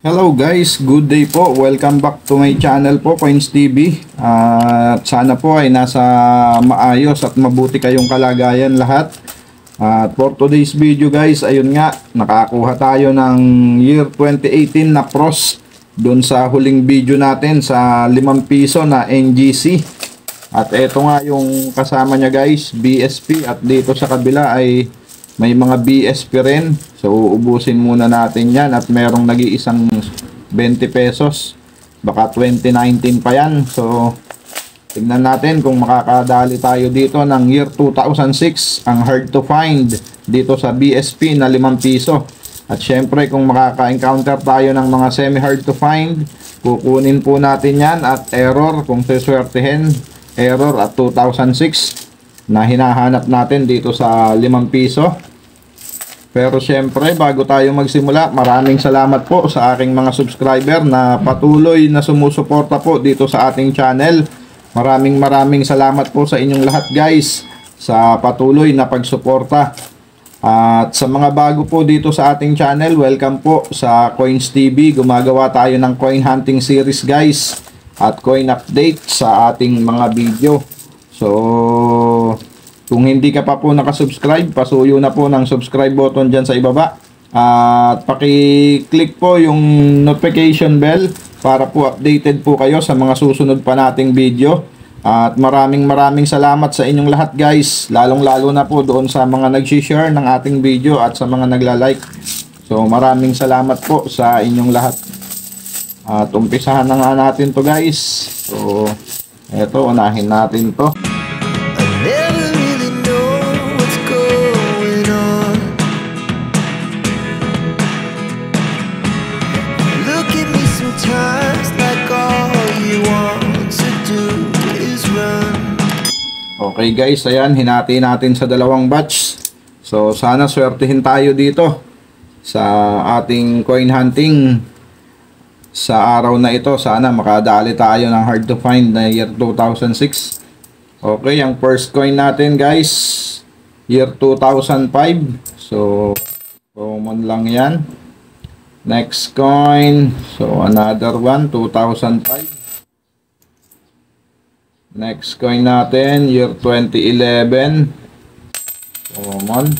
Hello guys, good day po. Welcome back to my channel po, Coins TV. At sana po ay nasa maayos at mabuti kayong kalagayan lahat. At for today's video guys, ayun nga, nakakuha tayo ng year 2018 na pros doon sa huling video natin sa 5 piso na NGC. At eto nga yung kasama niya guys, BSP, at dito sa kabila ay may mga BSP rin. So uubusin muna natin yan at merong nag-iisang 20 pesos. Baka 2019 pa yan. So tignan natin kung makakadali tayo dito ng year 2006. Ang hard to find dito sa BSP na 5 piso. At syempre kung makaka-encounter tayo ng mga semi-hard to find, kukunin po natin yan at error kung siswertehin. Error at 2006 na hinahanap natin dito sa 5 piso. Pero syempre bago tayo magsimula, maraming salamat po sa aking mga subscriber na patuloy na sumusuporta po dito sa ating channel. Maraming salamat po sa inyong lahat guys sa patuloy na pagsuporta. At sa mga bago po dito sa ating channel, welcome po sa Coins TV. Gumagawa tayo ng coin hunting series guys at coin update sa ating mga video. So kung hindi ka pa po nakasubscribe, pasuyo na po ng subscribe button dyan sa ibaba. At paki-click po yung notification bell para po updated po kayo sa mga susunod pa nating video. At maraming salamat sa inyong lahat guys. Lalong-lalo na po doon sa mga nag-share ng ating video at sa mga nagla-like. So maraming salamat po sa inyong lahat. At umpisahan na nga natin to guys. So eto, unahin natin to. Okay guys, ayan, hinati natin sa dalawang batch. So sana swertihin tayo dito sa ating coin hunting sa araw na ito. Sana makadali tayo ng hard to find na year 2006. Okay, ang first coin natin guys, year 2005. So common lang yan. Next coin, so another one, 2005. Next coin natin, year 2011. Common.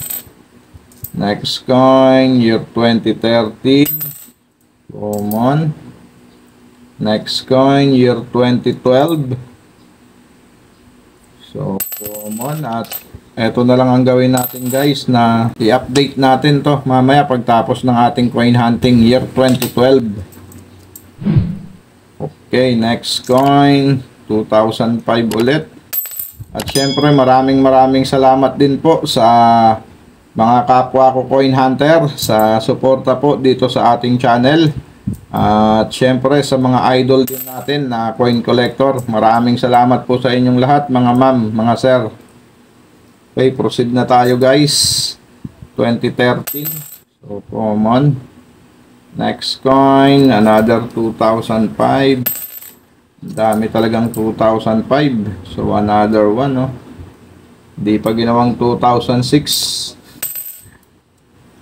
Next coin, year 2013. Common. Next coin, year 2012. So, common. At eto na lang ang gawin natin guys, na i-update natin to mamaya pagtapos ng ating coin hunting year 2012. Okay, next coin, 2005 ulit. At syempre maraming salamat din po sa mga kapwa ko coin hunter sa suporta po dito sa ating channel. At syempre sa mga idol din natin na coin collector, maraming salamat po sa inyong lahat mga ma'am, mga sir. Okay, proceed na tayo guys. 2013. So common. Next coin, another 2005. Dami talagang 2005. So another one, no? Di pa ginawang 2006.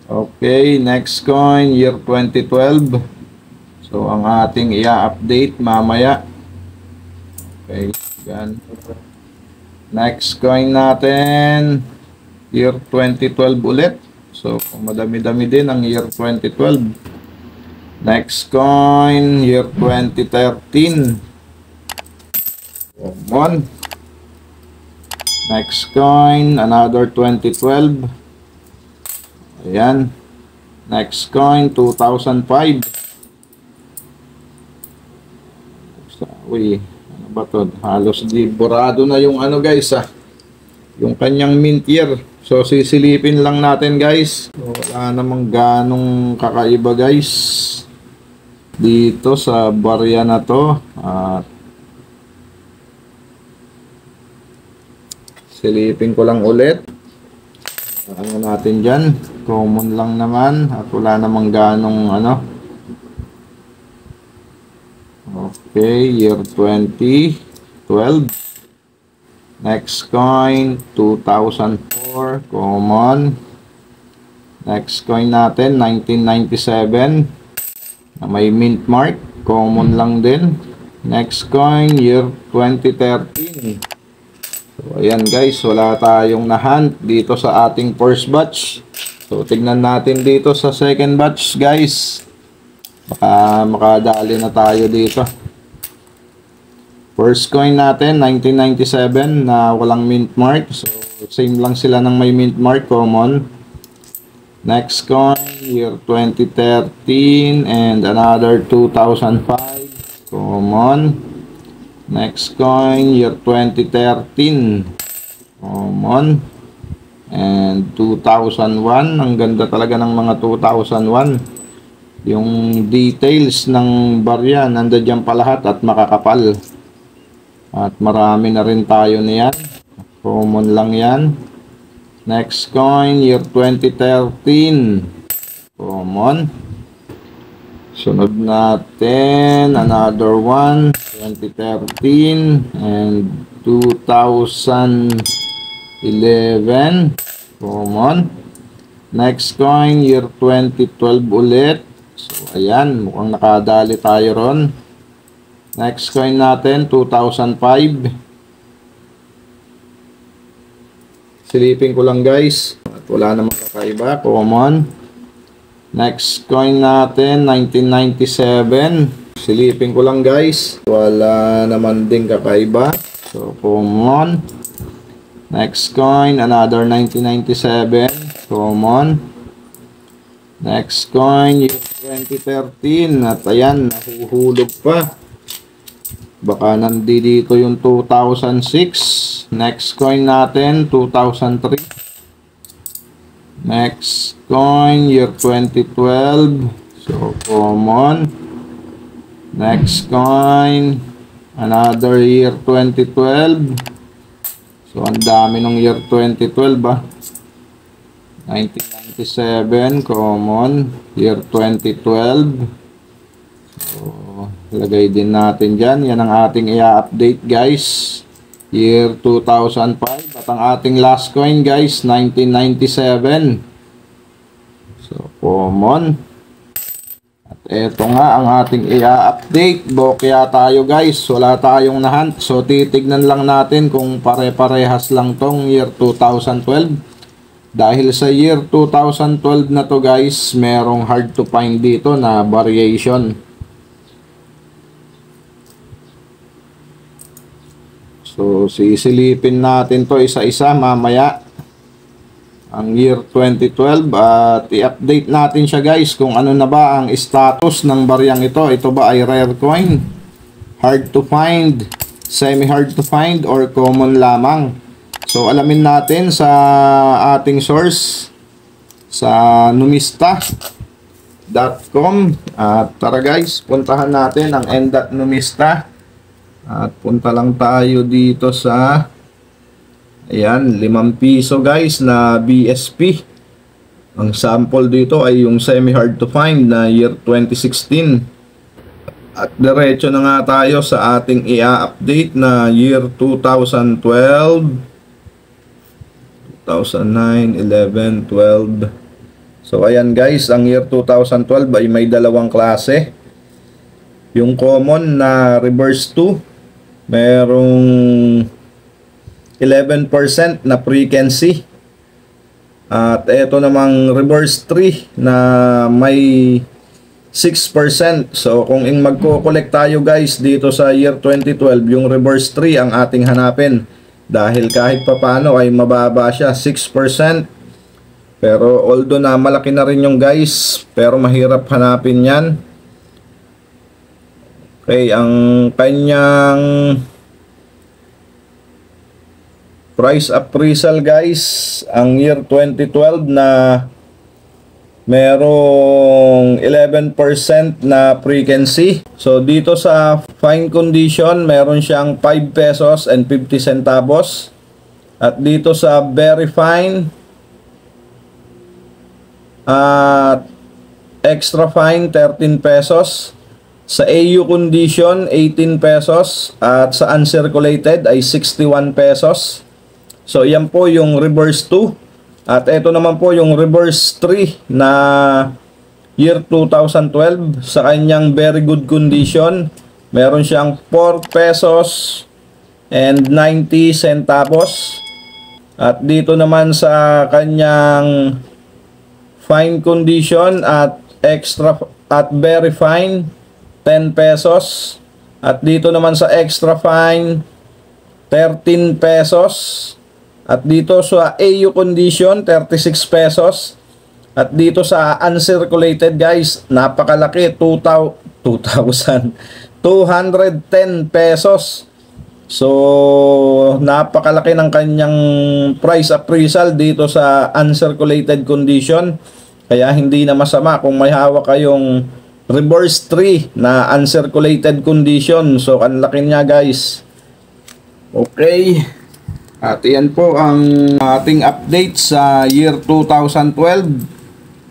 Okay, next coin, year 2012. So ang ating i-update mamaya. Okay, yan. Next coin natin, year 2012 ulit. So madami-dami din ang year 2012. Next coin, year 2013. One. Next coin, another 2012. Ayan. Next coin, 2005. Uy, ano ba to? Halos di borado na yung ano guys yung kanyang mint year. So sisilipin lang natin guys. So, wala namang ganong kakaiba guys dito sa barya na to. At silipin ko lang ulit. Ano natin dyan? Common lang naman. At wala namang ganong ano. Okay, year 2012. Next coin, 2004. Common. Next coin natin, 1997. na may mint mark. Common lang din. Next coin, year 2013. So, ayan guys, wala tayong na-hunt dito sa ating first batch. So, tignan natin dito sa second batch guys. Baka makadali na tayo dito. First coin natin, 1997 na walang mint mark. So, same lang sila ng may mint mark, common. Next coin, year 2013 and another 2005, common. Next coin, year 2013, common. And 2001, ang ganda talaga ng mga 2001. Yung details ng barya, nandiyan pa lahat at makakapal. At marami na rin tayo niyan. Common lang yan. Next coin, year 2013. Common. Sunod natin, another one, 2013 and 2011. Common. Next coin, year 2012 ulit. So, ayan, mukhang nakadali tayo ron. Next coin natin, 2005. Silipin ko lang guys. At wala namang kakaiba. Common. Next coin natin, 1997. Silipin ko lang guys. Wala naman din kakaiba. So, common. Next coin, another 1997. Common. Next coin, year 2013. At ayan, nahuhulog pa. Baka nandito yung 2006. Next coin natin, 2003. Next coin, year 2012. So, common. Next coin, another year 2012. So, ang dami ng year 2012 ah. 1997, common. Year 2012. So, lagay din natin dyan. Yan ang ating i-update guys. Year 2005. At ang ating last coin guys, 1997. So, common. At eto nga ang ating i-update. Bokya tayo guys. Wala tayong na-hunt. So, titignan lang natin kung pare-parehas lang tong year 2012. Dahil sa year 2012 na to guys, merong hard to find dito na variation. So, sisilipin natin to isa-isa mamaya. Ang year 2012 at i-update natin siya guys kung ano na ba ang status ng baryang ito. Ito ba ay rare coin, hard to find, semi-hard to find, or common lamang? So, alamin natin sa ating source sa numista.com. At tara guys, puntahan natin ang n.numista. At punta lang tayo dito sa ayan, 5 piso guys na BSP. Ang sample dito ay yung semi-hard to find na year 2016. At diretso na nga tayo sa ating i-update na year 2012, 2009, 11, 12. So ayan guys, ang year 2012 ay may dalawang klase. Yung common na reverse 2, merong 11% na frequency. At ito namang reverse 3 na may 6%. So kung magko-collect tayo guys dito sa year 2012, yung reverse 3 ang ating hanapin. Dahil kahit papano ay mababa siya, 6%. Pero although na malaki na rin yung guys, pero mahirap hanapin yan. Okay, ang kanyang price appraisal guys, ang year 2012 na merong 11% na frequency. So dito sa fine condition, meron siyang 5 pesos and 50 centavos. At dito sa very fine at extra fine, 13 pesos. Sa AU condition, 18 pesos. At sa uncirculated ay 61 pesos. So, yan po yung reverse 2. At ito naman po yung reverse 3 na year 2012 sa kanyang very good condition. Meron siyang 4 pesos and 90 centavos. At dito naman sa kanyang fine condition at extra at very fine, 10 pesos. At dito naman sa extra fine, 13 pesos. At dito sa AU condition, 36 pesos. At dito sa uncirculated guys, napakalaki, 2,210 pesos. So, napakalaki ng kanyang price appraisal dito sa uncirculated condition. Kaya hindi na masama kung may hawak kayong reverse 3 na uncirculated condition. So, ang laki niya guys. Okay. At yan po ang ating update sa year 2012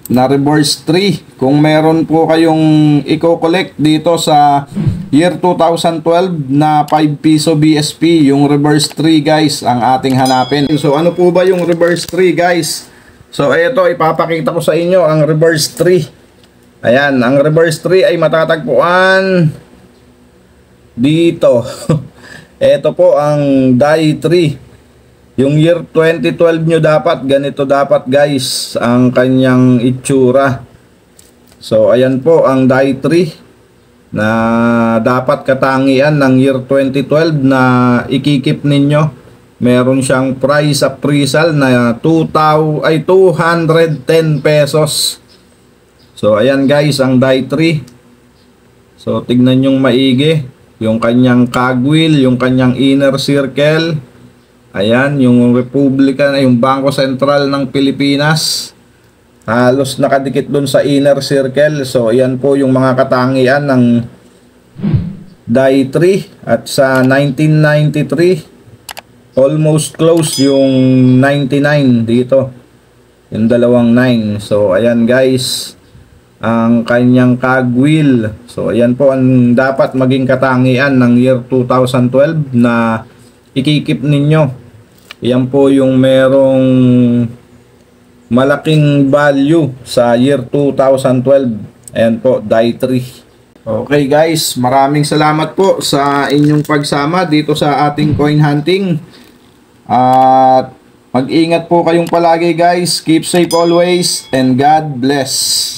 na reverse 3. Kung meron po kayong i-collect dito sa year 2012 na 5 piso BSP, yung reverse 3 guys ang ating hanapin. So ano po ba yung reverse 3 guys? So ito, ipapakita ko sa inyo ang reverse 3. Ayan, ang reverse 3 ay matatagpuan dito. Ito po ang die 3. Yung year 2012 nyo dapat, ganito dapat guys ang kanyang itsura. So ayan po ang die 3 na dapat katangian ng year 2012 na ikikip ninyo. Meron siyang price appraisal na 210 pesos. So ayan guys ang die 3. So tignan nyong maigi yung kanyang cogwheel, yung kanyang inner circle. Ayan, yung Republika, yung Bangko Sentral ng Pilipinas. Halos nakadikit dun sa inner circle. So, ayan po yung mga katangian ng die 3. At sa 1993, almost close yung 99 dito. Yung dalawang 9. So, ayan guys, ang kanyang cogwheel. So, ayan po ang dapat maging katangian ng year 2012 na ikikip ninyo. Yan po yung merong malaking value sa year 2012. Ayan po, die 3. Okay guys, maraming salamat po sa inyong pagsama dito sa ating coin hunting. At mag-ingat po kayong palagi guys. Keep safe always and God bless.